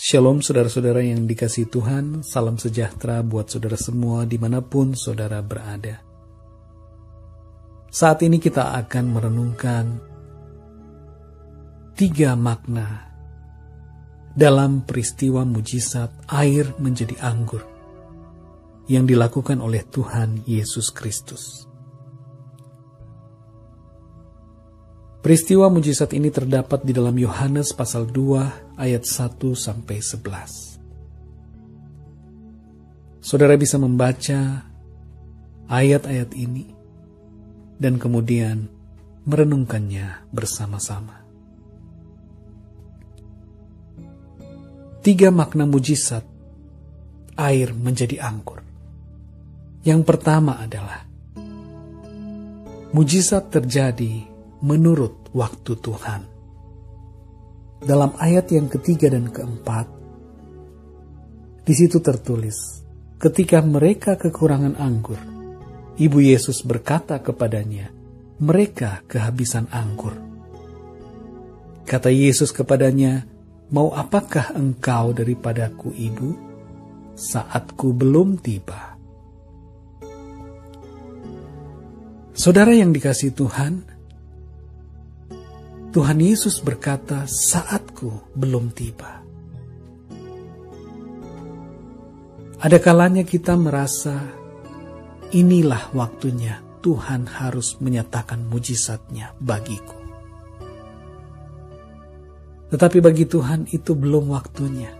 Shalom saudara-saudara yang dikasihi Tuhan, salam sejahtera buat saudara semua dimanapun saudara berada. Saat ini kita akan merenungkan 3 makna dalam peristiwa mujizat air menjadi anggur yang dilakukan oleh Tuhan Yesus Kristus. Peristiwa mujizat ini terdapat di dalam Yohanes pasal 2 ayat 1-11. Saudara bisa membaca ayat-ayat ini dan kemudian merenungkannya bersama-sama. 3 makna mujizat air menjadi anggur. Yang pertama adalah mujizat terjadi menurut waktu Tuhan. Dalam ayat yang ketiga dan keempat, di situ tertulis, ketika mereka kekurangan anggur, Ibu Yesus berkata kepadanya, mereka kehabisan anggur. Kata Yesus kepadanya, mau apakah engkau daripadaku, Ibu? Saatku belum tiba. Saudara yang dikasihi Tuhan, Tuhan Yesus berkata, saatku belum tiba. Ada kalanya kita merasa, inilah waktunya Tuhan harus menyatakan mujizatnya bagiku. Tetapi bagi Tuhan itu belum waktunya.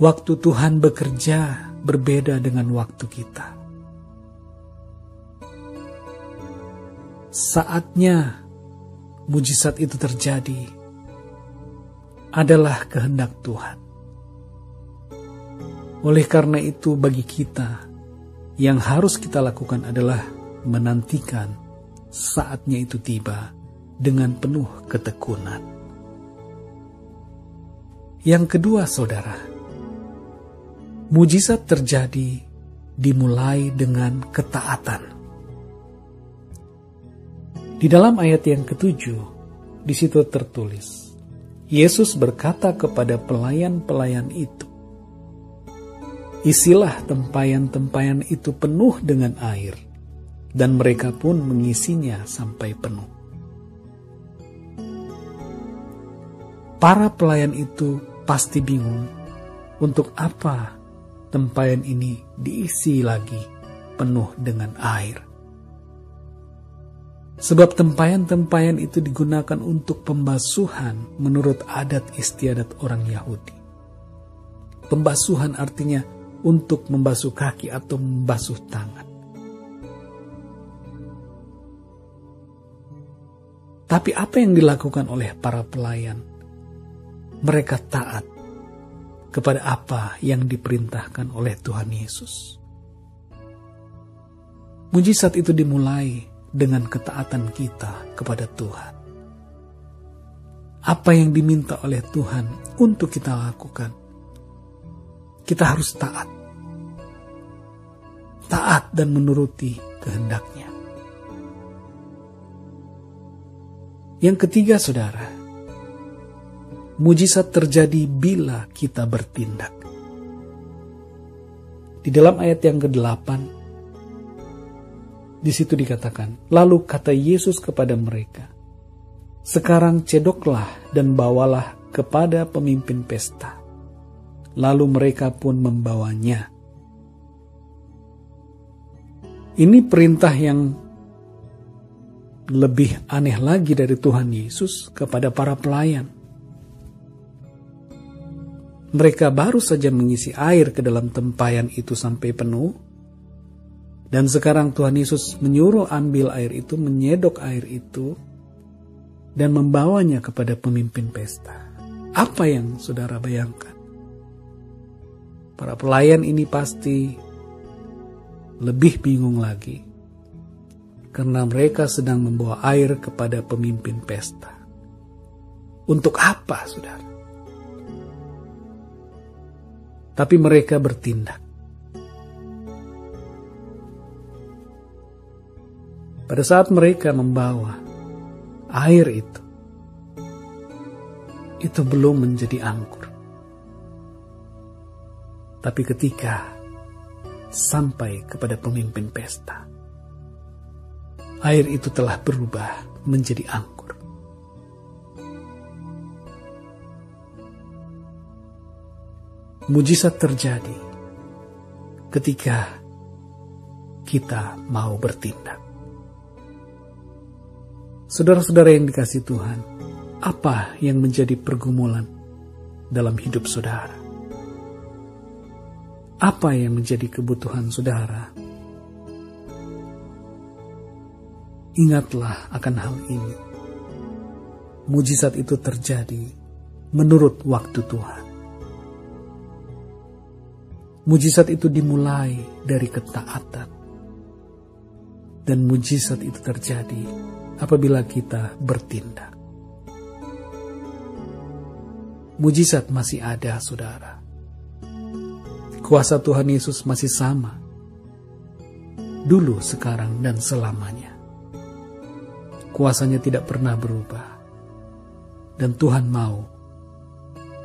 Waktu Tuhan bekerja berbeda dengan waktu kita. Saatnya mujizat itu terjadi adalah kehendak Tuhan. Oleh karena itu bagi kita yang harus kita lakukan adalah menantikan saatnya itu tiba dengan penuh ketekunan. Yang kedua saudara, mujizat terjadi dimulai dengan ketaatan. Di dalam ayat yang ke-7, di situ tertulis, Yesus berkata kepada pelayan-pelayan itu, isilah tempayan-tempayan itu penuh dengan air, dan mereka pun mengisinya sampai penuh. Para pelayan itu pasti bingung, untuk apa tempayan ini diisi lagi penuh dengan air. Sebab tempayan-tempayan itu digunakan untuk pembasuhan menurut adat istiadat orang Yahudi. Pembasuhan artinya untuk membasuh kaki atau membasuh tangan. Tapi apa yang dilakukan oleh para pelayan? Mereka taat kepada apa yang diperintahkan oleh Tuhan Yesus. Mujizat itu dimulai dengan ketaatan kita kepada Tuhan. Apa yang diminta oleh Tuhan untuk kita lakukan, kita harus taat. Taat dan menuruti kehendaknya. Yang ketiga saudara, mujizat terjadi bila kita bertindak. Di dalam ayat yang ke-8, di situ dikatakan, lalu kata Yesus kepada mereka, sekarang cedoklah dan bawalah kepada pemimpin pesta. Lalu mereka pun membawanya. Ini perintah yang lebih aneh lagi dari Tuhan Yesus kepada para pelayan. Mereka baru saja mengisi air ke dalam tempayan itu sampai penuh, dan sekarang Tuhan Yesus menyuruh ambil air itu, menyedok air itu, dan membawanya kepada pemimpin pesta. Apa yang saudara bayangkan? Para pelayan ini pasti lebih bingung lagi, karena mereka sedang membawa air kepada pemimpin pesta. Untuk apa, saudara? Tapi mereka bertindak. Pada saat mereka membawa air itu belum menjadi anggur. Tapi ketika sampai kepada pemimpin pesta, air itu telah berubah menjadi anggur. Mujizat terjadi ketika kita mau bertindak. Saudara-saudara yang dikasihi Tuhan, apa yang menjadi pergumulan dalam hidup saudara? Apa yang menjadi kebutuhan saudara? Ingatlah akan hal ini. Mujizat itu terjadi menurut waktu Tuhan. Mujizat itu dimulai dari ketaatan. Dan mujizat itu terjadi apabila kita bertindak. Mujizat masih ada, saudara. Kuasa Tuhan Yesus masih sama. Dulu, sekarang, dan selamanya. Kuasanya tidak pernah berubah. Dan Tuhan mau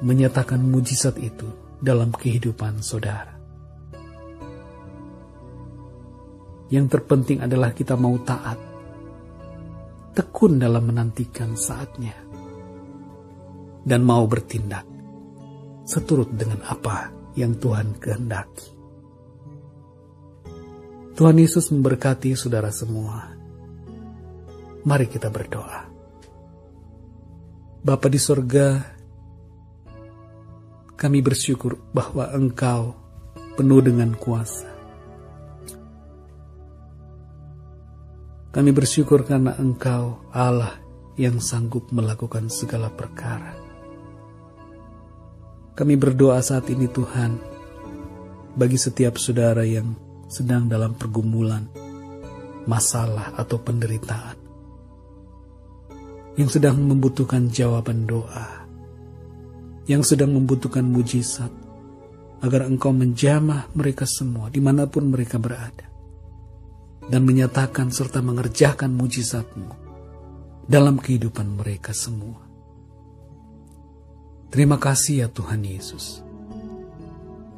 menyatakan mujizat itu dalam kehidupan saudara. Yang terpenting adalah kita mau taat, tekun dalam menantikan saatnya, dan mau bertindak seturut dengan apa yang Tuhan kehendaki. Tuhan Yesus memberkati saudara semua. Mari kita berdoa. Bapa di sorga, kami bersyukur bahwa Engkau penuh dengan kuasa. Kami bersyukur karena Engkau Allah yang sanggup melakukan segala perkara. Kami berdoa saat ini Tuhan, bagi setiap saudara yang sedang dalam pergumulan, masalah atau penderitaan, yang sedang membutuhkan jawaban doa, yang sedang membutuhkan mujizat, agar Engkau menjamah mereka semua dimanapun mereka berada, dan menyatakan serta mengerjakan mujizat-Mu dalam kehidupan mereka semua. Terima kasih ya Tuhan Yesus.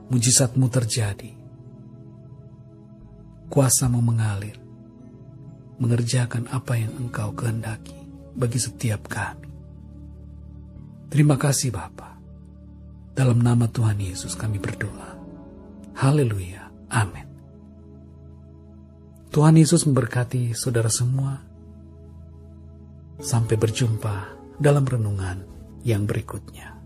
Mujizat-Mu terjadi. Kuasa-Mu mengalir, mengerjakan apa yang Engkau kehendaki bagi setiap kami. Terima kasih Bapa. Dalam nama Tuhan Yesus kami berdoa. Haleluya. Amin. Tuhan Yesus memberkati saudara semua. Sampai berjumpa dalam renungan yang berikutnya.